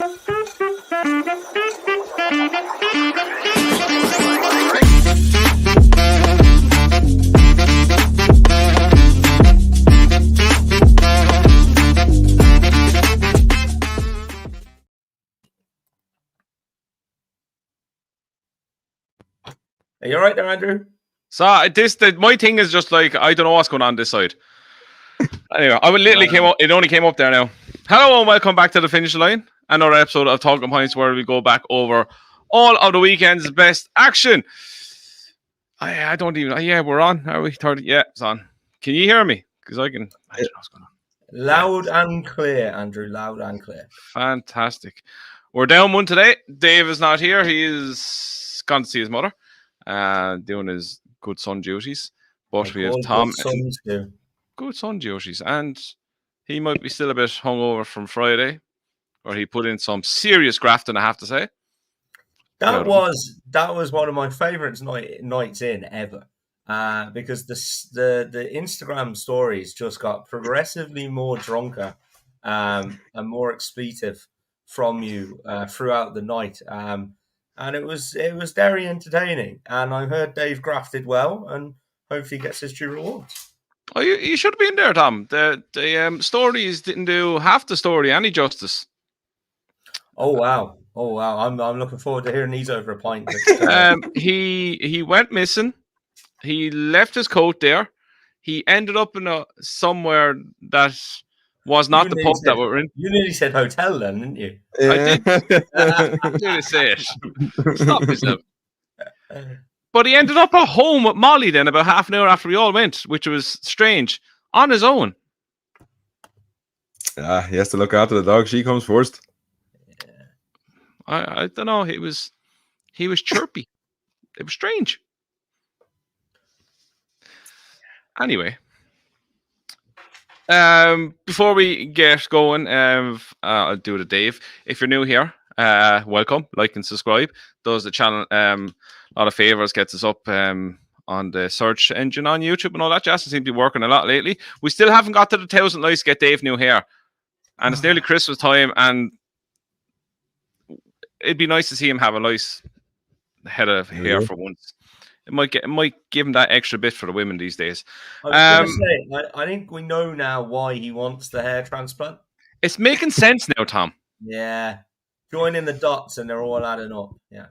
Are you all right there, Andrew? So my thing is just like, I don't know what's going on this side. Anyway, it only came up there now. Hello and welcome back to the Finish Line, another episode of Talking Points where we go back over all of the weekend's best action. I don't even. Yeah, we're on. Are we? 30? Yeah, it's on. Can you hear me? Because I don't know what's going on. Loud and clear, Andrew. Loud and clear. Fantastic. We're down one today. Dave is not here. He is gone to see his mother, doing his good son duties. But we have Tom. Good son duties, and he might be still a bit hungover from Friday, or he put in some serious grafting, I have to say. That was one of my favourite nights in ever, because the Instagram stories just got progressively more drunker and more expletive from you throughout the night, and it was very entertaining. And I heard Dave grafted well, and hopefully gets his due rewards. Oh, you should have been there, Tom. The stories didn't do half the story any justice. Oh wow! I'm looking forward to hearing these over a pint. He went missing. He left his coat there. He ended up in somewhere that was not the pub that we were in. You nearly said hotel then, didn't you? Yeah. I did. Nearly say it. Stop yourself. But he ended up at home with Molly then about half an hour after we all went, which was strange, on his own. He has to look after the dog. She comes first. Yeah. I don't know. He was chirpy. It was strange. Anyway, before we get going, I'll do it to Dave. If you're new here, welcome, like and subscribe. Does the channel a lot of favors, gets us up on the search engine on YouTube and all that jazz. It seems to be working a lot lately. We still haven't got to the 1,000 likes to get Dave new hair, and it's nearly Christmas time, and it'd be nice to see him have a nice head of hair for once. It might give him that extra bit for the women these days. I was going to say, I think we know now why he wants the hair transplant. It's making sense now, Tom. Yeah. Join in the dots and they're all adding up. Yeah.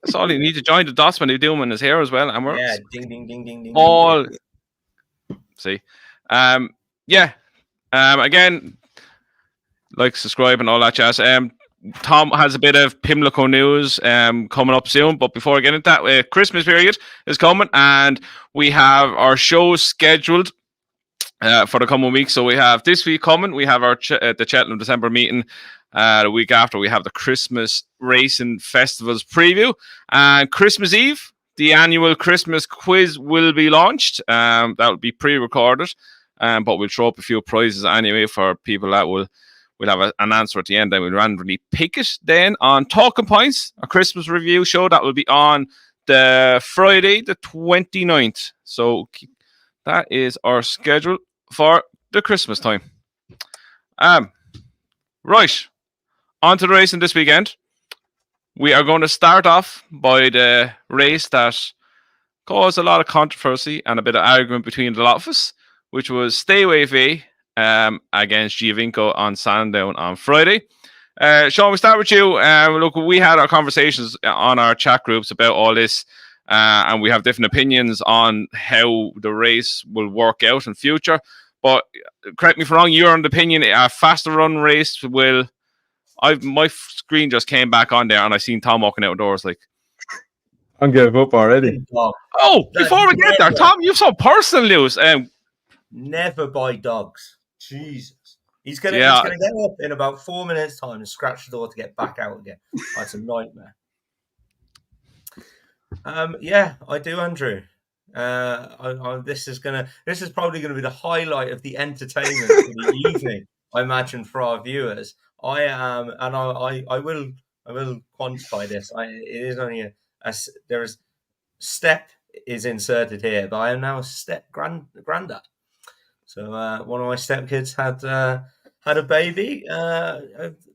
That's all you need to join the dots when they do them in his hair as well. And we're ding, ding, ding, ding, ding. All see. Again, like, subscribe and all that jazz. Tom has a bit of Pimlico news coming up soon, but before I get into that, Christmas period is coming, and we have our shows scheduled for the coming week. So we have this week coming. We have our the Cheltenham December meeting. The week after, we have the Christmas Racing Festivals preview, and Christmas Eve, the annual Christmas quiz will be launched. That will be pre-recorded, but we'll throw up a few prizes anyway for people that will. We'll have an answer at the end, and we'll randomly pick it then on Talking Points, a Christmas review show that will be on the Friday, the 29th. So that is our schedule for the Christmas time. Right, on to the racing this weekend. We are going to start off by the race that caused a lot of controversy and a bit of argument between the lot of us, which was Away Fay against Giovinco on Sandown on Friday. Sean, we start with you. Look, we had our conversations on our chat groups about all this, and we have different opinions on how the race will work out in future. But correct me if I'm wrong, you're on the opinion a faster run race will. My screen just came back on there, and I seen Tom walking outdoors like. I'm giving up already. Oh, before we get there, Tom, you've some personal news. Never buy dogs. Jesus. He's gonna get up in about 4 minutes' time and scratch the door to get back out again. That's a nightmare. I do, Andrew. This is probably gonna be the highlight of the entertainment for the evening, I imagine, for our viewers. I am, and I will quantify this. It is only there is step is inserted here, but I am now a step granddad. So one of my stepkids had a baby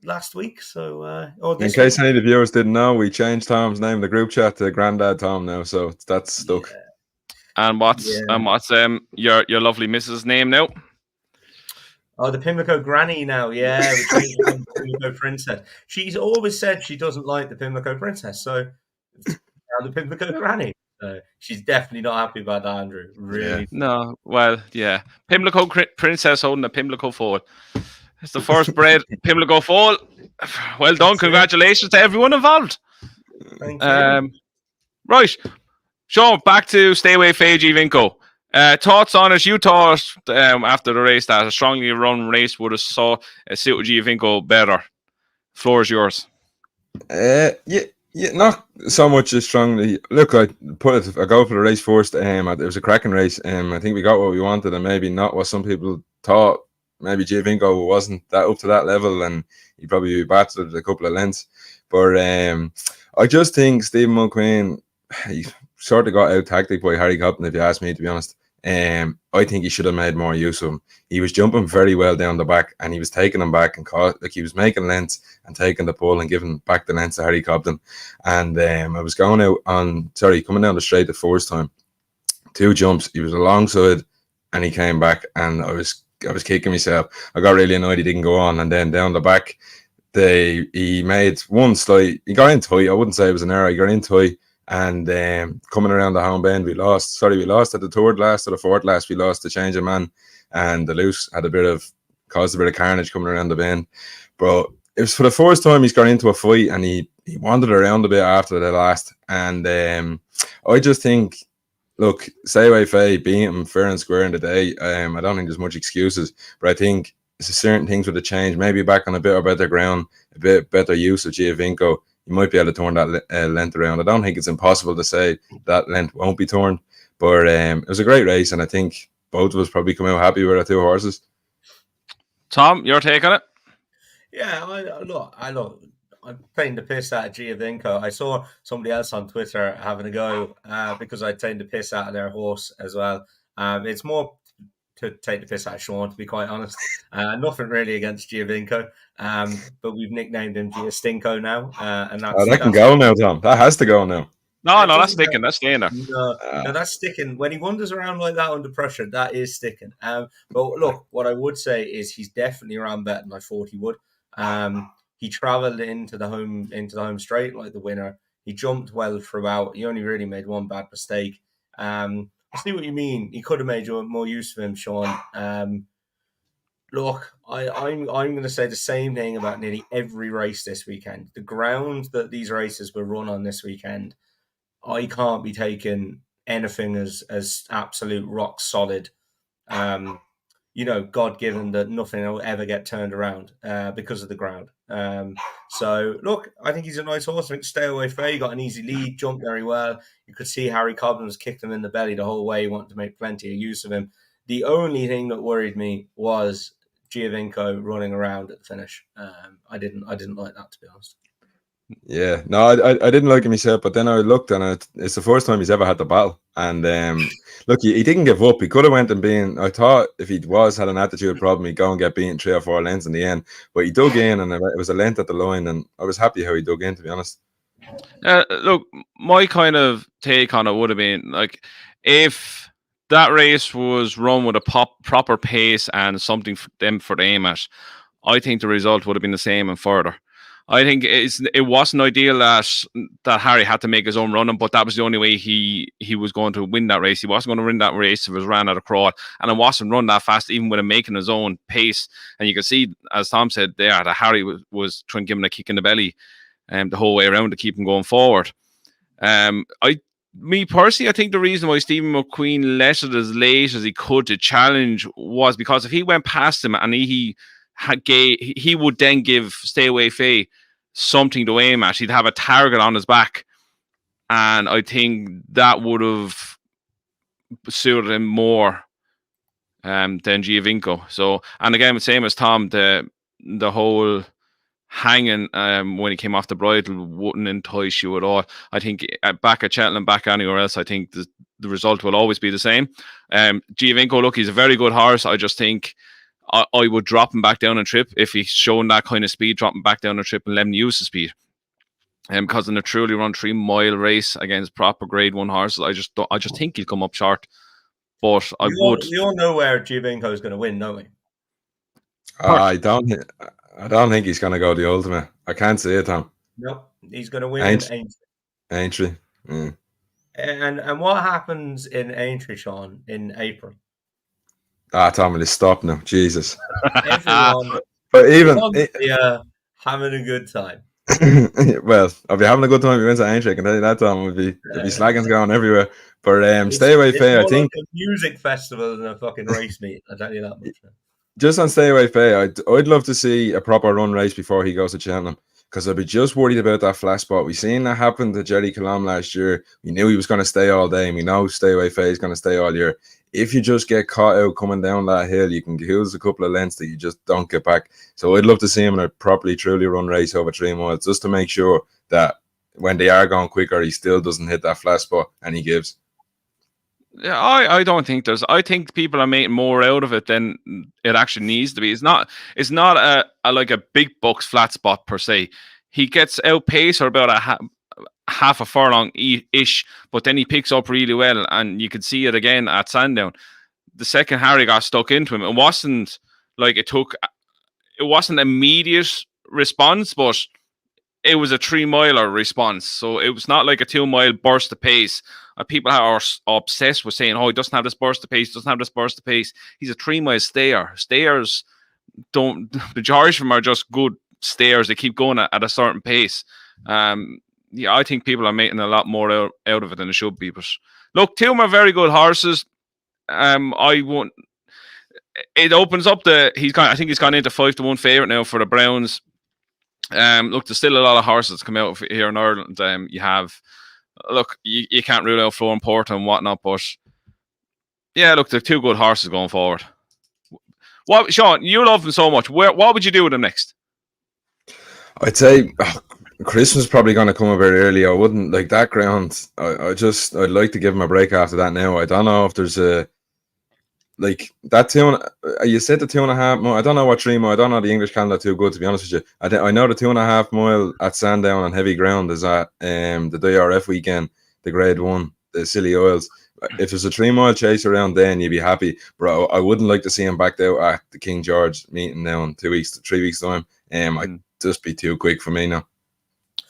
last week. So, in case any of the viewers didn't know, we changed Tom's name in the group chat to Grandad Tom now, so that's stuck. Yeah. And what's your lovely Mrs. name now? Oh, the Pimlico Granny now, yeah. We changed it to Pimlico Princess. She's always said she doesn't like the Pimlico Princess, so it's now the Pimlico Granny. So she's definitely not happy about that, Andrew. Really? No. Well, yeah. Pimlico Princess holding a Pimlico foal. It's the first bred Pimlico foal. Well done. Congratulations to everyone involved. Thank you. Right. Sean, back to Stay Away Fay Giovinco. Thoughts on it? You thought after the race that a strongly run race would have suited Giovinco better. Floor is yours. Yeah, not so much as strongly. Look, I go for the race first. It was a cracking race. I think we got what we wanted, and maybe not what some people thought. Maybe Giovinco wasn't that up to that level, and he probably battered a couple of lengths. But I just think Stephen Mulqueen, he sort of got out tactic by Harry Cobden, if you ask me, to be honest. I think he should have made more use of him. He was jumping very well down the back, and he was taking them back and he was making lengths and taking the pull and giving back the lengths to Harry Cobden. And I was coming down the straight the first time, 2 jumps. He was alongside, and he came back, and I was kicking myself. I got really annoyed he didn't go on, and then down the back, he made one slight. He got in tight. I wouldn't say it was an error. He got in tight. And coming around the home bend, we lost at the third last or the fourth last. We lost the change of man, and the loose had caused a bit of carnage coming around the bend. But it was for the first time he's got into a fight, and he wandered around a bit after the last. And I just think, look, Stay Away Fay beat him fair and square in the day. I don't think there's much excuses, but I think certain things would have changed. Maybe back on a bit or better ground, a bit better use of Giovinco. You might be able to turn that length around. I don't think it's impossible to say that length won't be turned, but it was a great race, and I think both of us probably come out happy with our 2 horses. Tom, your take on it? Yeah, I'm playing the piss out of Giovinco. I saw somebody else on Twitter having a go because I taken the piss out of their horse as well. It's more to take the piss out of Sean, to be quite honest. Nothing really against Giovinco, but we've nicknamed him Giostinko now. And that can go now, Tom. That has to go now. No, that's sticking. That's staying there. No, that's sticking. When he wanders around like that under pressure, that is sticking. But look, what I would say is he's definitely around better than I thought he would. He travelled into the home straight like the winner. He jumped well throughout. He only really made one bad mistake. I see what you mean. He could have made more use of him, Sean. Look, I'm going to say the same thing about nearly every race this weekend. The ground that these races were run on this weekend, I can't be taking anything as absolute rock solid. God-given that nothing will ever get turned around because of the ground. So, look, I think he's a nice horse. I think Stay Away Fay got an easy lead, jumped very well. You could see Harry Cobden was kicked him in the belly the whole way. He wanted to make plenty of use of him. The only thing that worried me was Giovinco running around at the finish. I didn't like that, to be honest. Yeah, no, I didn't like him myself, but then I looked, and it's the first time he's ever had the battle. And look, he didn't give up. He could have went and been. I thought if he had an attitude problem, he'd go and get beaten 3 or 4 lengths in the end. But he dug in, and it was a length at the line, and I was happy how he dug in, to be honest. Look, my kind of take on it would have been like if that race was run with a proper pace and something for them to aim at, I think the result would have been the same and further. I think it wasn't ideal that Harry had to make his own running, but that was the only way he was going to win that race. He wasn't going to win that race if it was ran at a crawl, and it wasn't run that fast, even with him making his own pace. And you can see, as Tom said there, that Harry was trying to give him a kick in the belly the whole way around to keep him going forward. Me personally, I think the reason why Stephen McQueen let it as late as he could to challenge was because if he went past him and he would then give Stay Away Fay something to aim at. He'd have a target on his back, and I think that would have suited him more than Giovinco. So, and again, the same as Tom, the whole hanging when he came off the bridle wouldn't entice you at all. I think back at Cheltenham, back anywhere else, I think the result will always be the same. Giovinco, look, he's a very good horse. I just think I would drop him back down a trip if he's showing that kind of speed. Drop him back down a trip and let him use the speed. Because in a truly run 3 mile race against proper Grade 1 horses, I just think he'll come up short. But we all know where Giovinco is going to win, don't we? I don't think he's going to go the ultimate. I can't see it, Tom. No, he's going to win in Aintree. Mm. And what happens in Aintree, Sean, in April? Tom, will stop now? Jesus. Everyone, but even having a good time. Well, I'll be having a good time if he wins at Aintree. I can tell you that, Tom. There'll be slaggins going everywhere. But Stay Away Fay, I think. Like a music festival than a fucking race meet. I'll tell you that much. Just on Stay Away Fay, I'd love to see a proper run race before he goes to Cheltenham, because I'd be just worried about that flat spot. We seen that happen to Jerry Colomb last year. We knew he was going to stay all day, and we know Stay Away Fay is going to stay all year. If you just get caught out coming down that hill, you can lose a couple of lengths that you just don't get back. So I'd love to see him in a properly, truly run race over 3 miles, just to make sure that when they are going quicker, he still doesn't hit that flat spot and he gives. Yeah, I don't think there's. I think people are making more out of it than it actually needs to be. It's not a like a big bucks flat spot per se. He gets outpaced for about half a furlong ish, but then he picks up really well, and you can see it again at Sandown. The second Harry got stuck into him, it wasn't like it wasn't immediate response, but it was a 3 miler response. So it was not like a 2 mile burst of pace. People are obsessed with saying, "Oh, he doesn't have this burst of pace. Doesn't have this burst of pace." He's a 3 mile stayer. Stayers don't. The majority of them are just good stayers. They keep going at a certain pace. Yeah, I think people are making a lot more out of it than they should be. But look, 2 of them are very good horses. I won't. It opens up I think he's gone into 5-1 favourite now for the Browns. Look, there's still a lot of horses come out here in Ireland. You have. Look, you can't rule out Flooring Porter and whatnot, but yeah, look, they're 2 good horses going forward. What, Sean, you love them so much. What would you do with them next? I'd say Christmas probably going to come a bit early. I wouldn't like that ground. I'd like to give him a break after that now. I don't know if there's a like that 2. You said the 2.5 mile. I don't know what 3 mile. I don't know the English calendar too good, to be honest with you. I know the 2.5 mile at Sandown on heavy ground is at the DRF weekend, the Grade 1, the Silly Oils. If there's a 3 mile chase around then, you'd be happy. But I wouldn't like to see him backed out at the King George meeting now in 3 weeks time. I'd just be too quick for me now.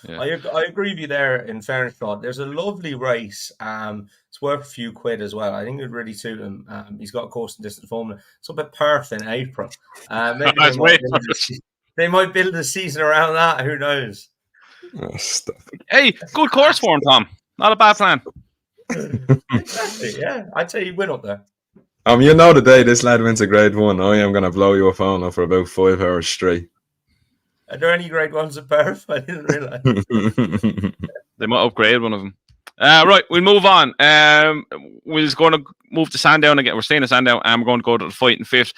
Yeah. I agree with you there. In fairness, Sean, there's a lovely race. It's worth a few quid as well. I think it'd really suit him. He's got a course and distance formula. It's up at Perth in April. Maybe they might build a season around that. Who knows? Oh, stop it. Hey, good course for him, Tom. Not a bad plan. Exactly. Yeah, I'd say he'd win up there. You know the day this lad wins a Grade 1, I am going to blow your phone up for about 5 hours straight. Are there any Grade 1s at Perth? I didn't realise. They might upgrade one of them. Right, we'll move on. We're just going to move to Sandown again. We're staying at Sandown, and we're going to go to the fight in 5th.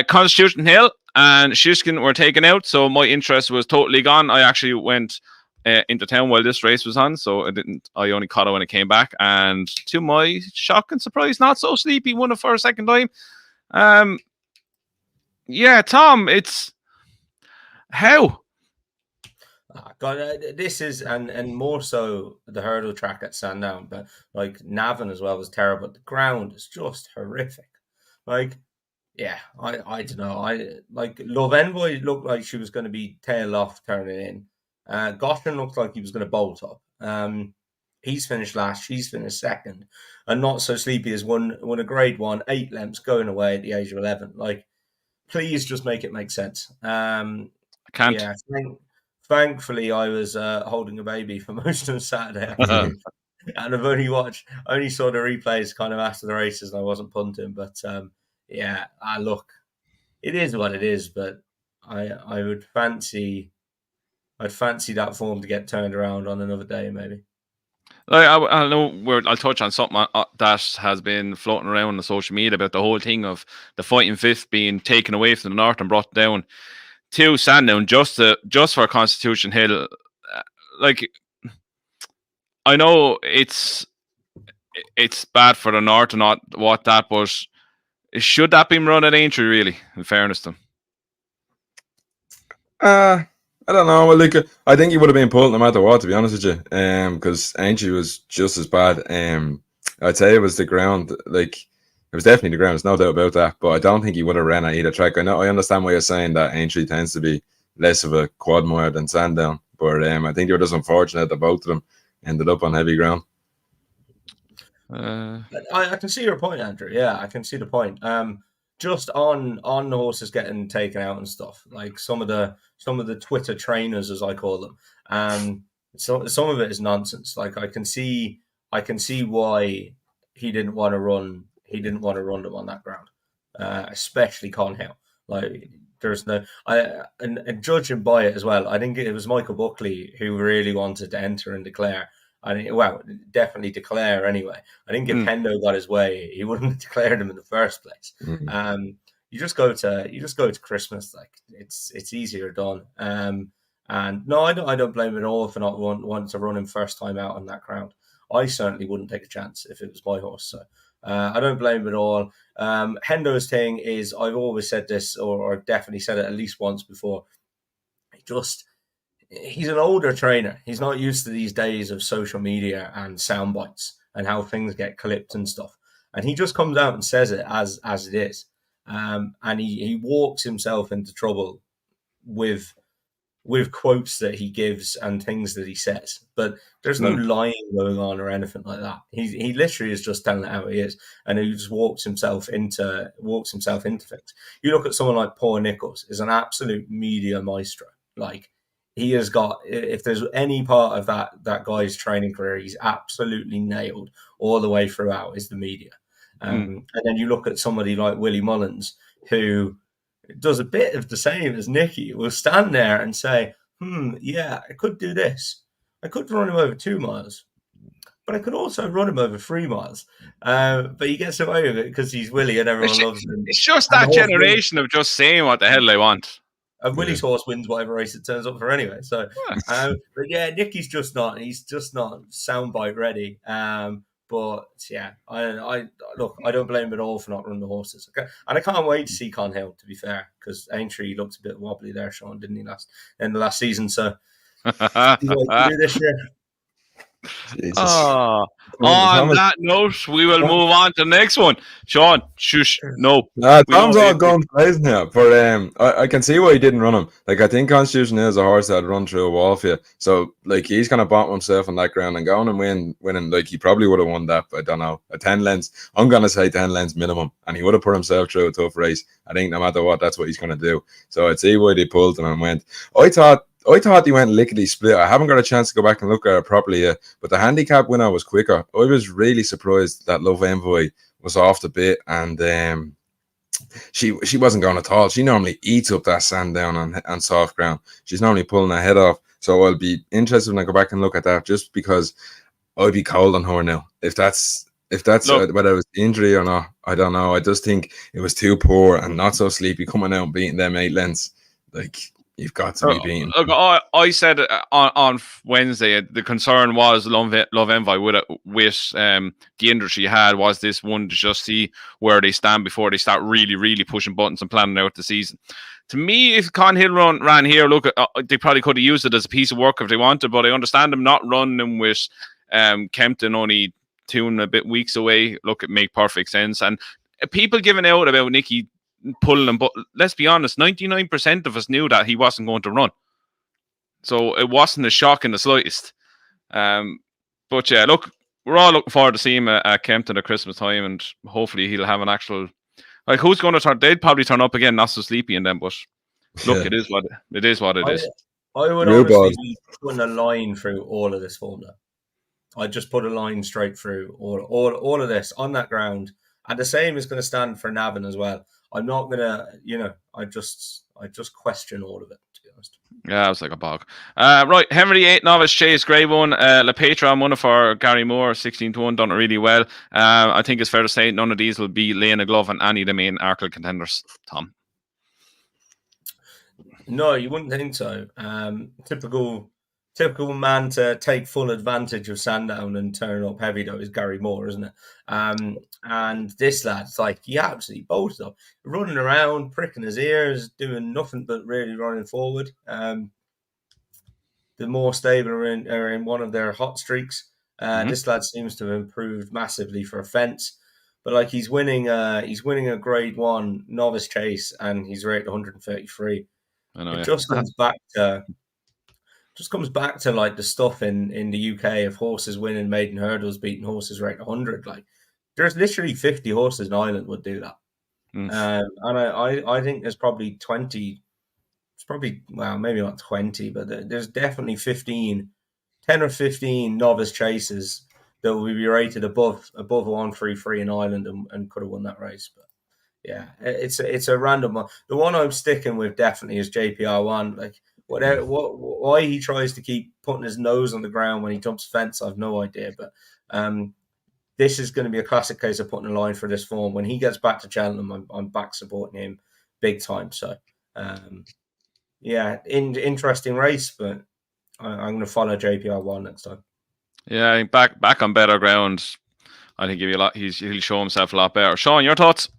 Constitution Hill and Shishkin were taken out, so my interest was totally gone. I actually went into town while this race was on, so I only caught it when it came back, and to my shock and surprise, not so sleepy, won it for a second time. Yeah, Tom, it's how? God, this is and more so the hurdle track at Sandown, but like Navan as well was terrible. The ground is just horrific. Like, yeah, I don't know. I like Love Envoy looked like she was going to be tail off turning in. Goshen looked like he was going to bolt up. He's finished last. She's finished second, and Not So Sleepy has won a Grade 1, 8 lengths going away at the age of 11. Like, please just make it make sense. I can't. Yeah, thankfully, I was holding a baby for most of Saturday, and I've only saw the replays kind of after the races, and I wasn't punting. But yeah, look, it is what it is. But I'd fancy that form to get turned around on another day, maybe. I know I'll touch on something that has been floating around on social media about the whole thing of the fight in 5th being taken away from the north and brought down to Sandown just for Constitution Hill. Like, I know it's bad for the north and not what that, but Should that be run at Aintree, really, in fairness to him? I don't know. Well, like, I think he would have been pulled no matter what, to be honest with you. Because Aintree was just as bad. I'd say it was the ground. Like, it was definitely the ground. There's no doubt about that. But I don't think he would have ran at either track. I understand why you're saying that Aintree tends to be less of a quad mire than Sandown. But I think they were just unfortunate that both of them ended up on heavy ground. I can see your point, Andrew. Yeah, I can see the point. Just on the horses getting taken out and stuff, like some of the Twitter trainers, as I call them, so some of it is nonsense. Like I can see why he didn't want to run them on that ground, especially Con Hill. Like there's no, and judging by it as well, I think it was Michael Buckley who really wanted to enter and declare. Definitely declare anyway. I think if Hendo got his way, he wouldn't have declared him in the first place. You just go to Christmas, like it's easier done. And no, I don't blame him at all for not wanting to run him first time out on that ground. I certainly wouldn't take a chance if it was my horse. So I don't blame him at all. Hendo's thing is, I've always said this, or definitely said it at least once before. He's an older trainer. He's not used to these days of social media and sound bites and how things get clipped and stuff. And he just comes out and says it as it is. And he walks himself into trouble with quotes that he gives and things that he says. But there's no lying going on or anything like that. He literally is just telling it how he is, and he just walks himself into things. You look at someone like Paul Nicholls, is an absolute media maestro. Like, he has got, if there's any part of that guy's training career, he's absolutely nailed all the way throughout, is the media. And then you look at somebody like Willie Mullins, who does a bit of the same as Nicky, will stand there and say, yeah, I could do this. I could run him over 2 miles, but I could also run him over 3 miles. But he gets away with it because he's Willie and everyone loves him. It's just that generation of just saying what the hell they want. And Willie's horse wins whatever race it turns up for anyway. So, but yeah, Nicky's just not. He's just not soundbite ready. But yeah, I don't blame him at all for not running the horses. Okay, and I can't wait to see Con Hill. To be fair, because Aintree looked a bit wobbly there, Sean, didn't he? In the last season. So, what do this year? On that note, we will move on to the next one. Sean, shush, no. Tom's all gone crazy now, but I can see why he didn't run him. Like, I think Constitution is a horse that run through a wall for you. So, like, he's kind of bottom himself on that ground and going and winning. Like, he probably would have won that, but I don't know. A 10 lengths, I'm going to say 10 lengths minimum, and he would have put himself through a tough race. I think no matter what, that's what he's going to do. So, I'd see why they pulled him and went. I thought he went lickety split. I haven't got a chance to go back and look at it properly yet, but the handicap winner was quicker. I was really surprised that Love Envoy was off the bit, and she wasn't going at all. She normally eats up that Sandown on soft ground. She's normally pulling her head off. So I'll be interested when I go back and look at that, just because I'd be cold on her now. If that's whether it was injury or not, I don't know. I just think it was too poor and not so sleepy coming out and beating them 8 lengths. Like, you've got to be beaten. Look, I said on Wednesday, the concern was Love Envoy with the injury she had, was this one to just see where they stand before they start really, really pushing buttons and planning out the season. To me, if Con Hill ran here, look, they probably could have used it as a piece of work if they wanted, but I understand them not running them with Kempton only 2 and a bit weeks away. Look, it make perfect sense. And people giving out about Nicky pulling him, but let's be honest, 99% of us knew that he wasn't going to run, so it wasn't a shock in the slightest. But yeah, look, we're all looking forward to seeing him at Kempton at Christmas time, and hopefully he'll have an actual, like, who's going to turn? They'd probably turn up again, not so sleepy in them, but look, it is what it is. I would honestly be putting a line through all of this formula. I'd just put a line straight through all of this on that ground, and the same is going to stand for Navan as well. I'm not gonna, I just question all of it, to be honest. Yeah, it was like a bog. Right, Henry 8 Novice Chase, grade 1. La Patron, one for Gary Moore, 16-1, done it really well. I think it's fair to say none of these will be laying a glove on any of the main Arkle contenders. Tom? No, you wouldn't think so. Typical typical man to take full advantage of Sandown and turn up heavy though is Gary Moore, isn't it? And this lad's like, he absolutely bolted up, running around, pricking his ears, doing nothing but really running forward. The Moore stable are in one of their hot streaks. This lad seems to have improved massively for a fence, but like he's winning a Grade 1 novice chase, and he's rated 133. I know, it just comes back to like the stuff in the UK of horses winning maiden hurdles, beating horses rated 100. Like there's literally 50 horses in Ireland would do that, and I think there's probably 20. It's probably, well, maybe not 20, but there's definitely 10 or 15 novice chases that will be rated above 133 in Ireland and could have won that race. But yeah, it's a random one. The one I'm sticking with definitely is JPR1. Like why he tries to keep putting his nose on the ground when he jumps fence, I've no idea. But this is going to be a classic case of putting a line for this form. When he gets back to Cheltenham, I'm back supporting him big time. So yeah, interesting race, but I'm going to follow JPR1 next time. Yeah, back on better ground. I think he'll show himself a lot better. Sean, your thoughts?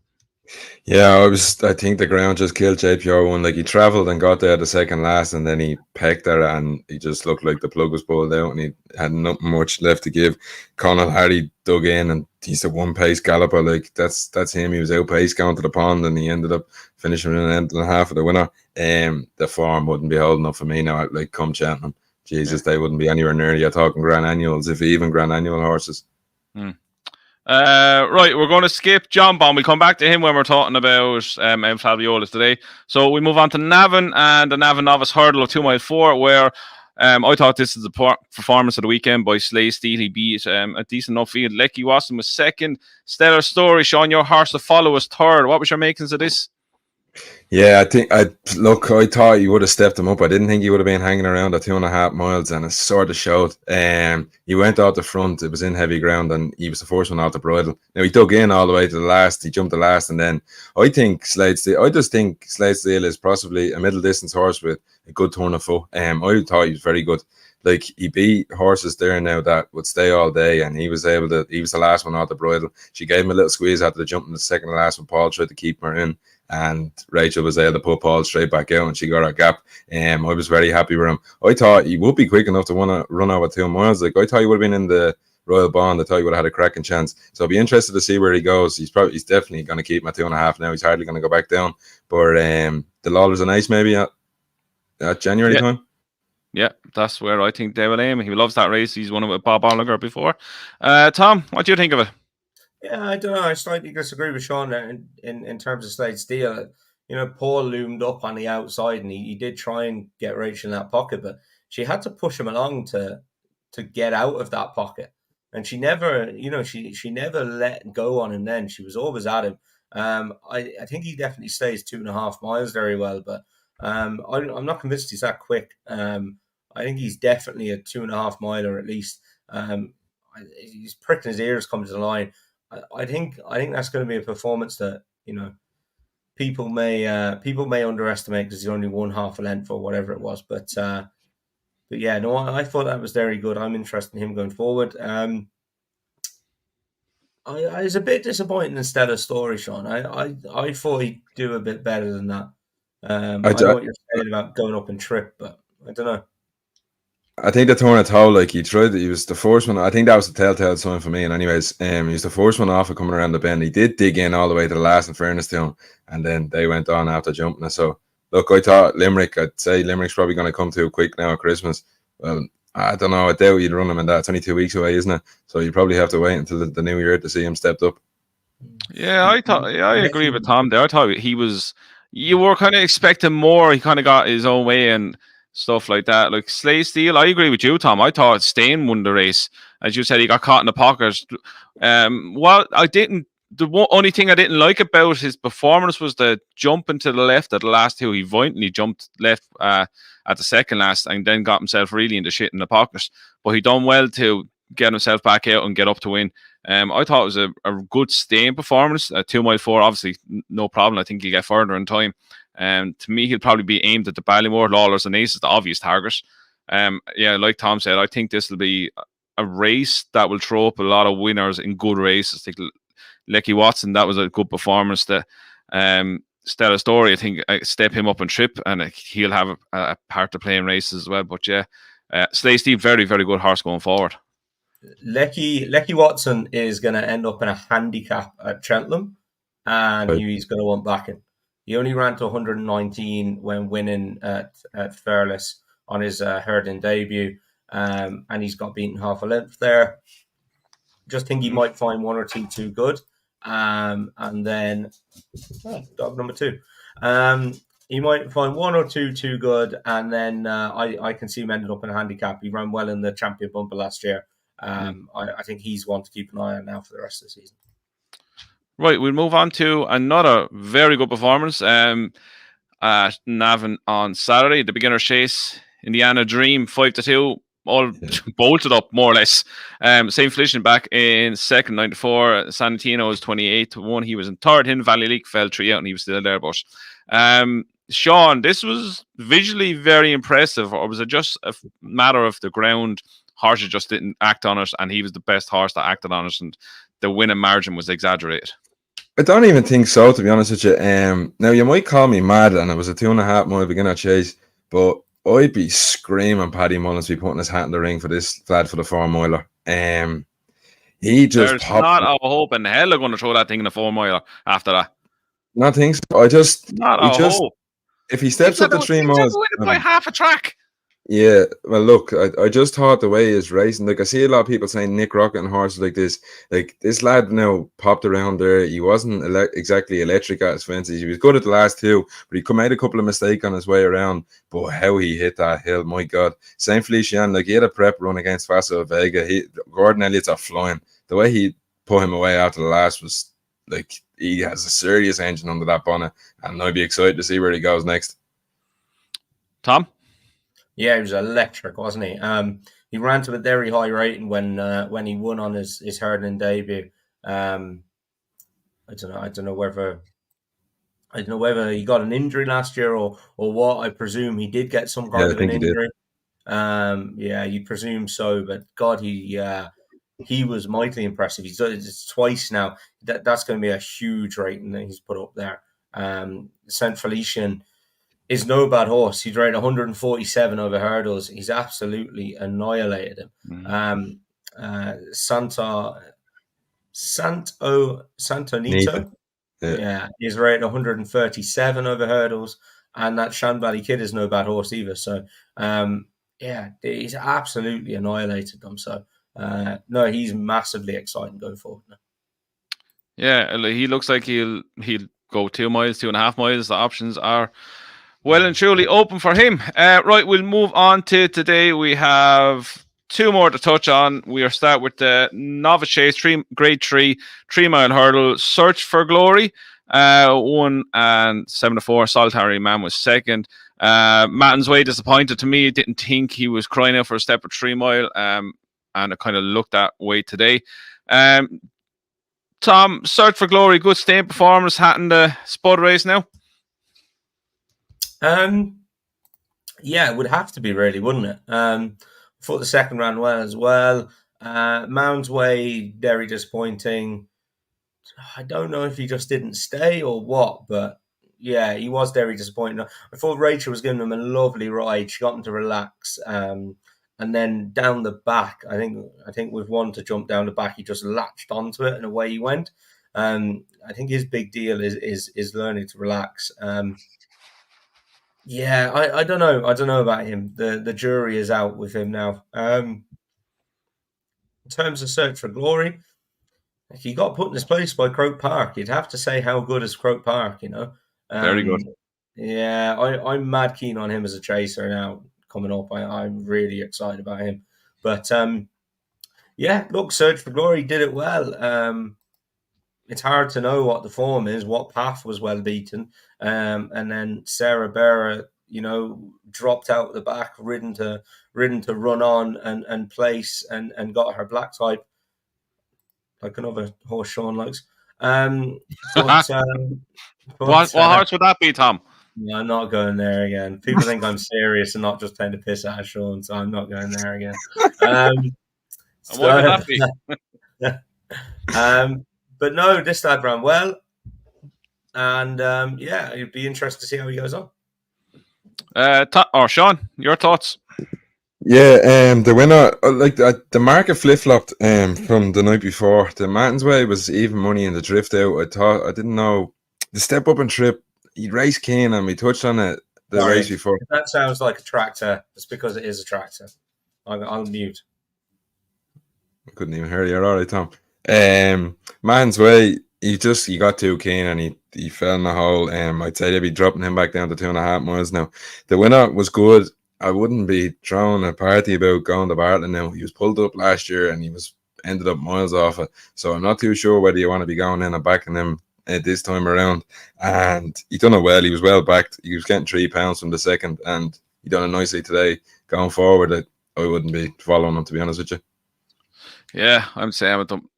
Yeah, I think the ground just killed JPR1. Like he travelled and got there the second last, and then he pecked her, and he just looked like the plug was pulled out, and he had nothing much left to give. Conall Hardy dug in, and he's a one-pace galloper. Like that's him. He was outpaced going to the pond, and he ended up finishing in an end and a half of the winner. The form wouldn't be holding up for me now. Like come Cheltenham, Jesus, they wouldn't be anywhere near. You're talking Grand Annuals, if even Grand Annual horses. Right, we're going to skip Jonbon. We'll come back to him when we're talking about Faiolo today. So we move on to Navan and the Navan Novice Hurdle of 2 mile 4, where I thought this is the performance of the weekend by Slay Steele. He beat a decent enough field. Lecky Watson was second. Stellar Story, Sean, your horse to follow was third. What was your makings of this? Yeah, I thought he would have stepped him up. I didn't think he would have been hanging around at 2.5 miles, and it sort of showed. He went out the front. It was in heavy ground, and he was the first one out the bridle. Now he dug in all the way to the last. He jumped the last, and then I just think Slade Steele is possibly a middle distance horse with a good turn of foot. I thought he was very good. Like he beat horses there now that would stay all day, and he was the last one out the bridle. She gave him a little squeeze after the jump in the second to last when Paul tried to keep her in, and Rachel was able to put Paul straight back out, and she got her gap. I was very happy with him. I thought he would be quick enough to want to run over 2 miles. Like I thought he would have been in the Royal Bond. I thought he would have had a cracking chance. So I'll be interested to see where he goes. He's definitely going to keep him at 2.5 now. He's hardly going to go back down. But the Lawlers and Ace maybe at January time. Yeah, that's where I think they will aim. He loves that race. He's won it with Bob Oliver before. Tom, what do you think of it? Yeah, I don't know. I slightly disagree with Sean in terms of Slade Steele. You know, Paul loomed up on the outside, and he did try and get Rachel in that pocket, but she had to push him along to get out of that pocket. And she never, she never let go on him then. She was always at him. I think he definitely stays 2.5 miles very well, but I'm not convinced he's that quick. I think he's definitely a 2.5 miler at least. He's pricking his ears coming to the line. I think that's going to be a performance that people may underestimate because he's only won half a length or whatever it was. But yeah, no, I thought that was very good. I'm interested in him going forward. I was a bit disappointed in Stellar Story, Sean. I thought he'd do a bit better than that. I know what you're saying about going up and trip, but I don't know. I think the turn at toe, like he was the first one. I think that was the telltale sign for me. And anyways, he was the first one off of coming around the bend. He did dig in all the way to the last, in fairness to him, and then they went on after jumping. So look, I thought I'd say Limerick's probably going to come too quick now at Christmas. Well, I don't know. I doubt you'd run him in that. It's only 2 weeks away, isn't it? So you probably have to wait until the new year to see him stepped up. Yeah, I agree with Tom there. I thought he was. You were kind of expecting more. He kind of got his own way and stuff like that. Like Slay Steele, I agree with you, Tom. I thought Stain won the race. As you said, he got caught in the pocket. The only thing I didn't like about his performance was the jumping to the left at the last two. He violently jumped left at the second last and then got himself really into shit in the pocket. But he done well to get himself back out and get up to win. I thought it was a good Stain performance. 2 mile 4, obviously, no problem. I think he'll get further in time. To me, he'll probably be aimed at the Ballymore, Lawlers and Aces, the obvious target. Like Tom said, I think this will be a race that will throw up a lot of winners in good races. I think Lecky Watson, that was a good performance. Stella Story, I think, step him up and trip, and he'll have a part to play in races as well. But Slay Steve, very, very good horse going forward. Lecky Watson is going to end up in a handicap at Cheltenham, and he's going to want backing. He only ran to 119 when winning at Fairless on his herding debut, and he's got beaten half a length there. Just think he might find one or two too good, and then dog number 2. He might find one or two too good, and then I can see him ending up in a handicap. He ran well in the Champion Bumper last year. I think he's one to keep an eye on now for the rest of the season. Right, we'll move on to another very good performance at Navan on Saturday. The beginner chase, Indiana Dream, 5-2, all bolted up more or less. St. Felician back in second, 9-4. Santino was 28-1. He was in third. Hidden Valley League fell 3 out, and he was still there. But Sean, this was visually very impressive, or was it just a matter of the ground? Horses just didn't act on it, and he was the best horse that acted on it, and the winning margin was exaggerated. I don't even think so, to be honest with you. Now, you might call me mad, and it was a 2.5 mile beginner chase, but I'd be screaming Paddy Mullins be putting his hat in the ring for this lad for the 4 miler. He just There's not a hope in hell they're going to throw that thing in the 4 miler after that. Not think so. Hope. If he steps up the 3 miles, by half a track. Yeah, well, look, I just thought the way he's racing, like I see a lot of people saying Nick Rocket and horses like this lad now popped around there. He wasn't exactly electric at his fences. He was good at the last 2, but he made a couple of mistakes on his way around. But how he hit that hill, my God. St. Felician, like he had a prep run against Faso Vega. Gordon Elliott's are flying. The way he put him away after the last was like he has a serious engine under that bonnet, and I'd be excited to see where he goes next. Tom? Yeah, he was electric, wasn't he? He ran to a very high rating when he won on his herding debut. I don't know whether he got an injury last year or what. I presume he did get some kind of an injury. You presume so, but God, he was mightily impressive. He's done it twice now. That's going to be a huge rating that he's put up there. St. Felician is no bad horse. He's rated 147 over hurdles. He's absolutely annihilated him. Santonito, he's rated 137 over hurdles, and that Shan Valley Kid is no bad horse either. So, he's absolutely annihilated them. So, no, he's massively exciting going forward now. Yeah, he looks like he'll go 2 miles, 2.5 miles. The options are well and truly open for him. Right, we'll move on to today. We have 2 more to touch on. We'll start with the Novice Chase, grade 3, 3 mile hurdle, Search for Glory. 1 and 7-4. Solitary Man was second. Matten's way disappointed to me. Didn't think he was crying out for a step at 3 mile. And it kind of looked that way today. Tom, Search for Glory, good staying performance, hat in the spud race now. It would have to be, really, wouldn't it? Thought the second ran well as well. Mound's Way, very disappointing. I don't know if he just didn't stay or what, but yeah, he was very disappointing. I thought Rachel was giving him a lovely ride. She got him to relax. And then down the back, I think with one to jump down the back, he just latched onto it and away he went. I think his big deal is learning to relax. I don't know. I don't know about him. The jury is out with him now. In terms of Search for Glory, he got put in his place by Croke Park. You'd have to say how good is Croke Park, you know. Very good. Yeah, I'm mad keen on him as a chaser now coming up. I'm really excited about him. But look, Search for Glory did it well. It's hard to know what the form is, what path was well beaten. And then Sarah Berra, dropped out the back, ridden to run on and place and got her black type, like another horse Sean likes. What horse would that be, Tom? No, I'm not going there again. People think I'm serious and not just trying to piss at Sean, so I'm not going there again. And why would that be? But no, this lad ran well, and yeah, it'd be interesting to see how he goes on. Sean, your thoughts? Yeah, the winner, the market flip flopped from the night before. The Martin's Way was even money in the drift out. I didn't know the step up and trip. He raced Kane, and we touched on it the race before. If that sounds like a tractor, it's because it is a tractor. I'll mute. I couldn't even hear you. All right, Tom. Martin's Way, he got too keen and he fell in the hole. I'd say they'd be dropping him back down to 2.5 miles now. The winner was good. I wouldn't be throwing a party about going to Bartlett now. He was pulled up last year and he ended up miles off it. So I'm not too sure whether you want to be going in and backing him this time around. And he done it well. He was well backed. He was getting £3 from the second, and he done it nicely today. Going forward, I wouldn't be following him, to be honest with you. Yeah, I'm saying I don't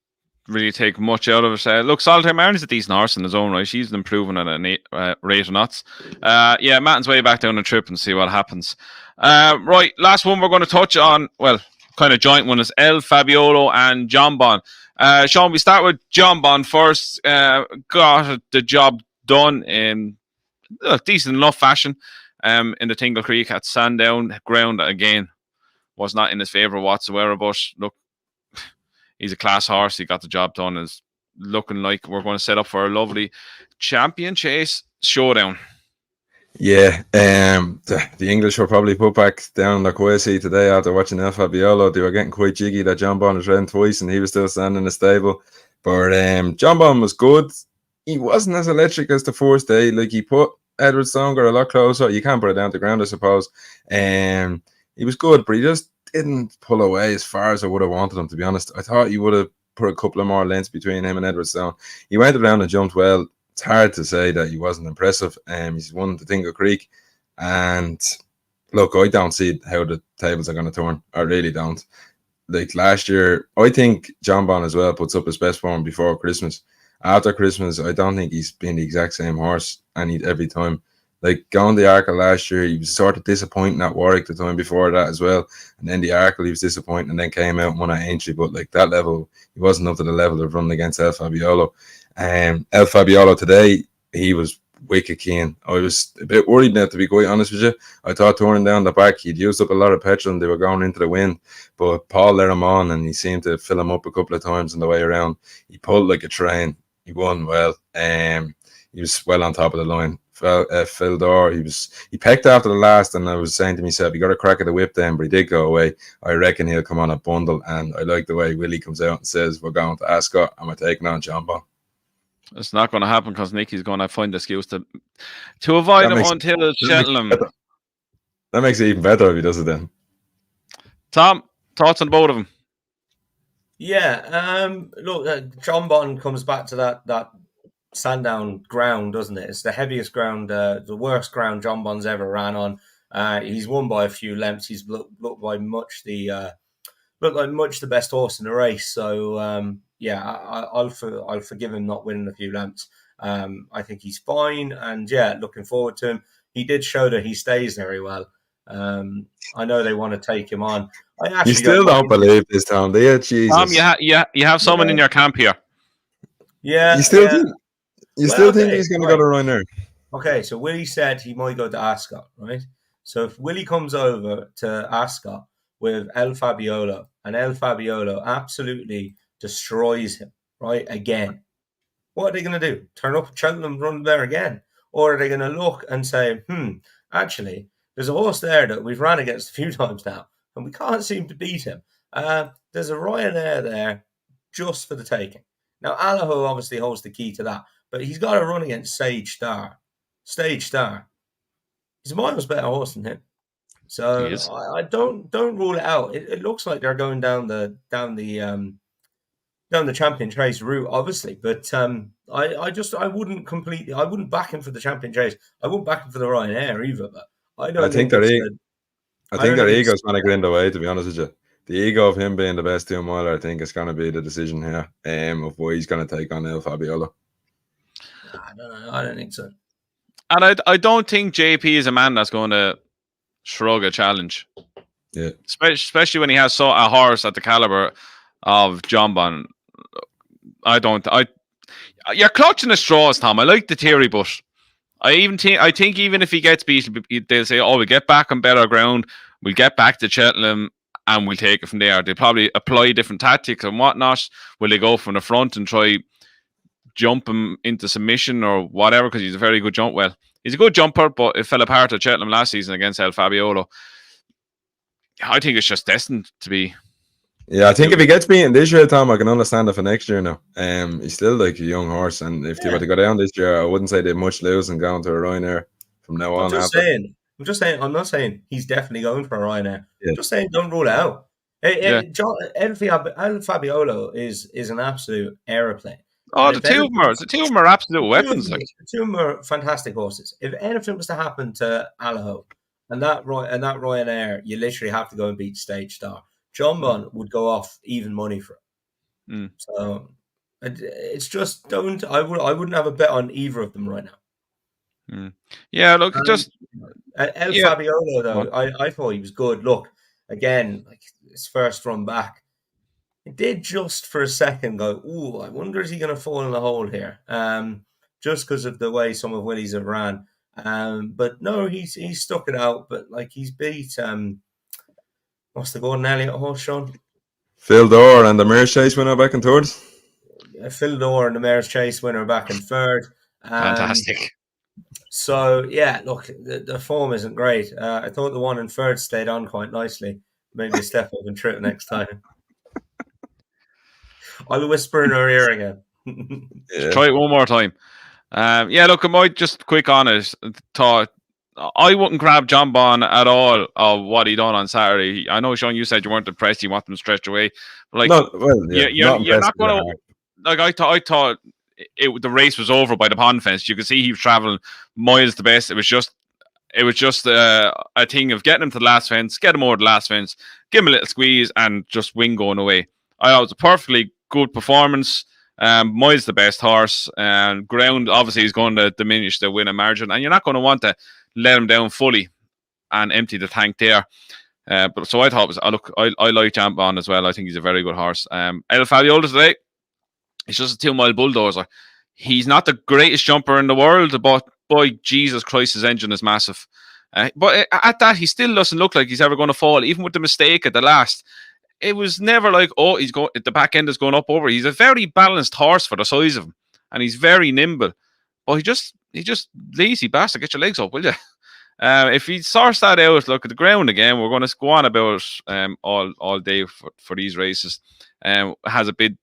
really take much out of it. Look, Solitaire Marin's a decent horse in his own right. She's improving at a rate of knots. Yeah, Matten's way back down the trip and see what happens. Right, last one we're going to touch on, well, kind of joint one, is Faiolo and Jonbon. Sean, we start with Jonbon first. Got the job done in decent enough fashion in the Tingle Creek at Sandown. Ground, again, was not in his favour whatsoever, but look, he's a class horse. He got the job done. Is looking like we're going to set up for a lovely champion chase showdown. Yeah, the English were probably put back down their quasi today after watching Faiolo. They were getting quite jiggy that Jonbon was ridden twice and he was still standing in the stable. But Jonbon was good. He wasn't as electric as the first day. Like, he put Edward Stonger a lot closer. You can't put it down to the ground, I suppose. He was good, but he just didn't pull away as far as I would have wanted him, to be honest. I thought he would have put a couple of more lengths between him and Edward Stone. He went around and jumped well. It's hard to say that he wasn't impressive. He's won the Tingle Creek, and look, I don't see how the tables are going to turn. I really don't. Like last year, I think Jonbon as well puts up his best form before Christmas. After Christmas, I don't think he's been the exact same horse every time. Like, going the Arkle last year, he was sort of disappointing at Warwick the time before that as well. And then the Arkle, he was disappointing and then came out and won at Aintree. But like, that level, he wasn't up to the level of running against Faiolo. Faiolo today, he was wicked keen. I was a bit worried now, to be quite honest with you. I thought turning down the back, he'd used up a lot of petrol and they were going into the wind. But Paul let him on and he seemed to fill him up a couple of times on the way around. He pulled like a train. He won well. He was well on top of the line. Phil Dorr, he pecked after the last, and I was saying to myself, he got a crack at the whip then, but he did go away. I reckon he'll come on a bundle, and I like the way Willie comes out and says, we're going to Ascot and we're taking on Jonbon. It's not going to happen because Nicky's going to find the excuse to avoid him until it's Cheltenham. That makes it even better if he does it then. Tom, thoughts on both of them? Yeah, look, Jonbon comes back to that Sandown ground, doesn't it? It's the heaviest ground, the worst ground Jonbon's ever ran on. He's won by a few lengths. He's looked like much the best horse in the race. So yeah, I'll forgive him not winning a few lengths. I think he's fine, and yeah, looking forward to him. He did show that he stays very well. I know they want to take him on. You still don't believe this, Tom, do you? Jesus. Tom, you have someone in your camp here. Yeah, you still think? You still think he's going to go to Ryanair? Okay, so Willie said he might go to Ascot, right? So if Willie comes over to Ascot with Faiolo, and Faiolo absolutely destroys him, right, again, what are they going to do? Turn up at Cheltenham, run there again? Or are they going to look and say, actually, there's a horse there that we've ran against a few times now, and we can't seem to beat him. There's a Ryanair there just for the taking. Now, Allaho obviously holds the key to that, but he's got to run against Stage Star. He's a miles better horse than him. So I don't rule it out. It looks like they're going down the champion chase route, obviously. But I wouldn't back him for the champion chase. I wouldn't back him for the Ryanair either. But I think their ego's going to get in the way, to be honest with you. The ego of him being the best 2 miler, I think, is going to be the decision here of why he's going to take on Faiolo. I don't know. I don't think so. And I don't think JP is a man that's going to shrug a challenge. Yeah. Especially when he has a horse at the caliber of Jonbon. You're clutching the straws, Tom. I like the theory, but I think even if he gets beat, they'll say, "Oh, we get back on better ground. We'll get back to Cheltenham, and we'll take it from there." They'll probably apply different tactics and whatnot. Will they go from the front and try jump him into submission or whatever? Because he's a very good jump. Well, he's a good jumper, but it fell apart at Cheltenham last season against El Faiolo. I think it's just destined to be. Yeah, I think if he gets beaten this year, Tom, I can understand it for next year now. He's still like a young horse, and if they were to go down this year, I wouldn't say they have much losing going to a Ryanair from now on. I'm just saying. I'm not saying he's definitely going for a Ryanair. Yeah. I'm just saying, don't rule it out. El Faiolo is an absolute aeroplane. Oh, the two of them are absolute weapons. The two of them are fantastic horses. If anything was to happen to Allaho and that Ryanair, you literally have to go and beat Stage Star. Jonbon would go off even money for it. So it's just I wouldn't have a bet on either of them right now. Yeah, look, just El Faiolo though, I thought he was good. Look, again, like his first run back, it did just for a second go, ooh, I wonder is he going to fall in the hole here? Just because of the way some of Willie's have ran. But no, he's stuck it out. But like he's beat what's the Gordon Elliott horse, Sean? Phil Dorr and the Mayor's Chase winner back in third. Phil Dorr and the Mayor's Chase winner back in third. Fantastic. So, yeah, look, the form isn't great. I thought the one in third stayed on quite nicely. Maybe a step up and trip next time. I'll whisper in her ear again. Try it one more time. Look, I might just quick on it. Thought I wouldn't grab Jonbon at all of what he done on Saturday. I know, Sean, you said you weren't impressed. You want them stretched away. But you're not going to. Like I thought the race was over by the pond fence. You could see he was traveling miles the best. It was just a thing of getting him to the last fence, get him over the last fence, give him a little squeeze, and just win going away. I thought it was a perfectly good performance. Miles the best horse, and ground obviously is going to diminish the winning margin, and you're not going to want to let him down fully and empty the tank there. But so I thought I like Jonbon as well. I think he's a very good horse. El Faiolo today, he's just a 2-mile bulldozer. He's not the greatest jumper in the world, but boy, Jesus Christ, his engine is massive. But at that, he still doesn't look like he's ever going to fall, even with the mistake at the last. It was never like, oh, the back end is going up over. He's a very balanced horse for the size of him, and he's very nimble. But he just lazy bastard. Get your legs up, will you? If he sorts that out, look at the ground again. We're going to go on about all day for these races. Has a big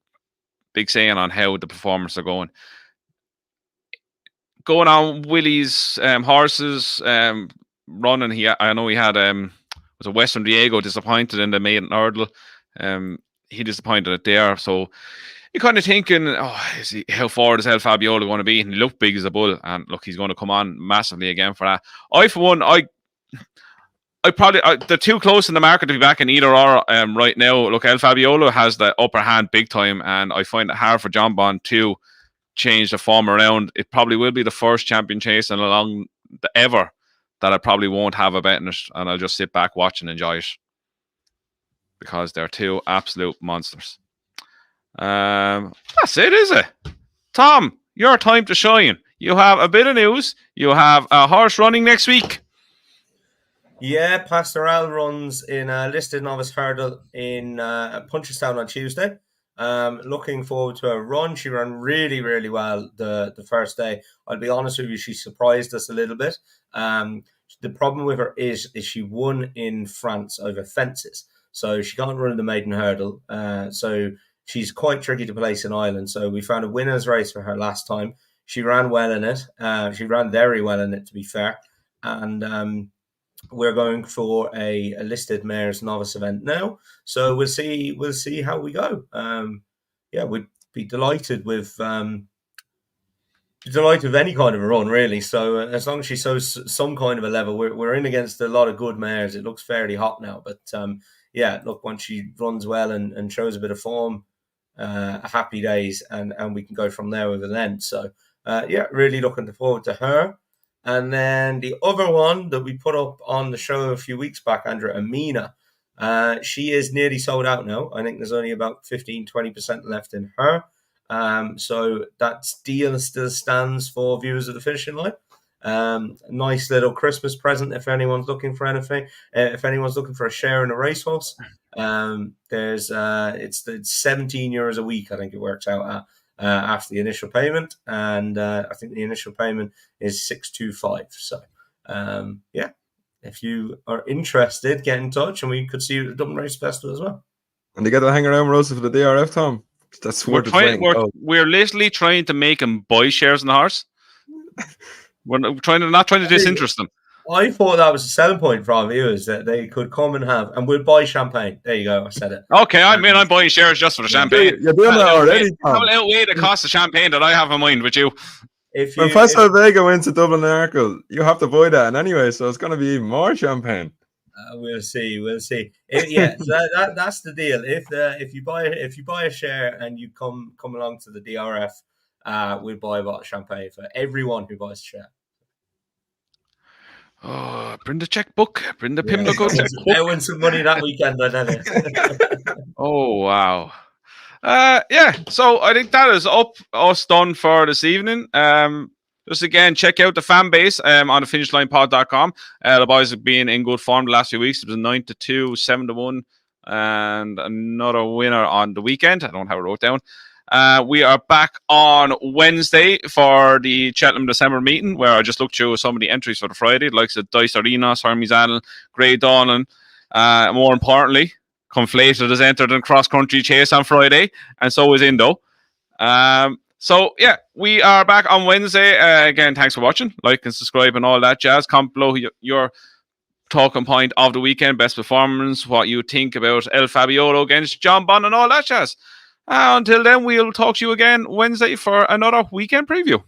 saying on how the performance are going. Going on Willie's horses running. I know he had was a Western Diego disappointed in the maiden hurdle. He disappointed it there. So you're kind of thinking, how forward is El Faiolo going to be? And he looked big as a bull. And look, he's going to come on massively again for that. For one, I probably they're too close in the market to be back in either or right now. Look, El Faiolo has the upper hand big time, and I find it hard for Jonbon to change the form around. It probably will be the first champion chase and along ever that I probably won't have a bet in it, and I'll just sit back, watch, and enjoy it because they're two absolute monsters. That's it, is it? Tom, your time to shine. You have a bit of news. You have a horse running next week. Yeah, Pastoral runs in a listed novice hurdle in Punchestown on Tuesday. Looking forward to a run. She ran really, really well the first day. I'll be honest with you, she surprised us a little bit. The problem with her is she won in France over fences. So she can't run the maiden hurdle. So she's quite tricky to place in Ireland. So we found a winner's race for her last time. She ran well in it. She ran very well in it, to be fair. And we're going for a listed mares novice event now. So we'll see how we go. We'd be delighted with any kind of a run, really. So as long as she shows some kind of a level, we're in against a lot of good mares. It looks fairly hot now, but look, once she runs well and shows a bit of form, happy days, and we can go from there with an end. So really looking forward to her. And then the other one that we put up on the show a few weeks back, Andrew, Amina, she is nearly sold out now. I think there's only about 15-20% left in her. So that deal still stands for viewers of the finishing line. Nice little Christmas present if anyone's looking for anything. If anyone's looking for a share in a racehorse, there's it's €17 a week. I think it works out at after the initial payment, and I think the initial payment is 625. So yeah, if you are interested, get in touch, and we could see you at the Dublin Race Festival as well. And they get to hang around with us for the DRF, Tom. That's worth its weight in gold. We're literally trying to make him buy shares in the horse. We're not trying to disinterest them. I thought that was a selling point for our viewers, that they could come and we'll buy champagne. There you go. I said it. Okay, I'm buying shares just for the champagne. You're doing that already, Tom. How will outweigh the cost of champagne that I have in mind with you? When Faiolo Vega wins the Dublin Miracle, you have to buy that, and anyway, so it's going to be even more champagne. We'll see. Yeah, so that's the deal. If you buy a share and you come along to the DRF, we'll buy a bottle of champagne for everyone who buys a share. Oh, bring the checkbook. Bring the Pimlico checkbook. I win some money that weekend, I tell you. Oh, wow. Yeah, so I think that is us done for this evening. Just again, check out the fan base on the finishlinepod.com. The boys have been in good form the last few weeks. It was 9-2, 7-1, and another winner on the weekend. I don't have it wrote down. We are back on Wednesday for the Cheltenham December meeting, where I just looked through some of the entries for the Friday, like the Dice Arenas, Hermes Allen, Grey Dawn, and more importantly, Conflated has entered in cross-country chase on Friday, and so is Indo. So, yeah, we are back on Wednesday. Again, thanks for watching. Like and subscribe and all that jazz. Comment below your talking point of the weekend, best performance, what you think about El Faiolo against Jonbon and all that jazz. Until then, we'll talk to you again Wednesday for another weekend preview.